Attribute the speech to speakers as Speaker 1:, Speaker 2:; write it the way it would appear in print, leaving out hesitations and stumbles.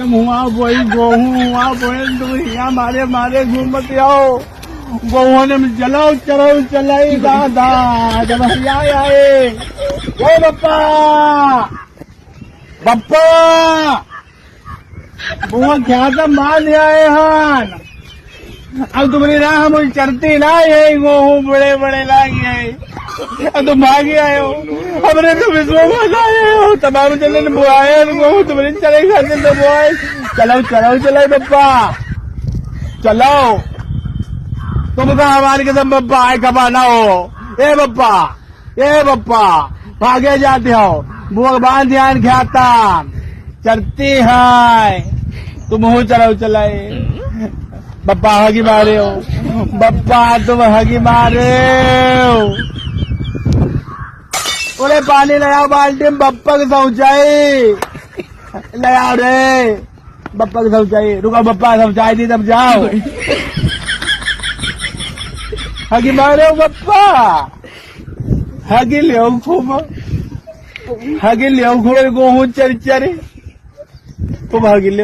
Speaker 1: हुआ वही गेहूं हुआ वही तुम यहाँ मारे मारे घूमते आओ गेहूं ने चलाओ चलाओ चलाई दादा जब आए ओ बप्पा बप्पा बुआ क्या था मान आए हन अब तुम्हारी राह मुझे चरती लाए गेहूं बड़े बड़े लाए अब तुम भागे आए हो हमने तो विश्वास आए हो तमाम चले बुआए गेहूं तुम्हारी चले खाते तो बुआए चलाओ चलाओ चलाओ बप्पा चलाओ तुम कहा हमारे कसम बप्पा आए कमाना हो ए बप्पा भागे जाते हो बुआ बांध ध्यान खाता चलती है तुम हो चलाओ चलाए बप्पा हगी मारे हो बप्पा तुम हगी मारे हो बोले पानी ले आओ बाल्टी में बप्पा की शौचाई ले आओ रे बप्पा की शौचाई रुको बप्पा शौचाई दी तब जाओ हगी मारे हो बप्पा हगी ले खूब हगी ले खूब गेहूं चरी चरी खूब हगी ले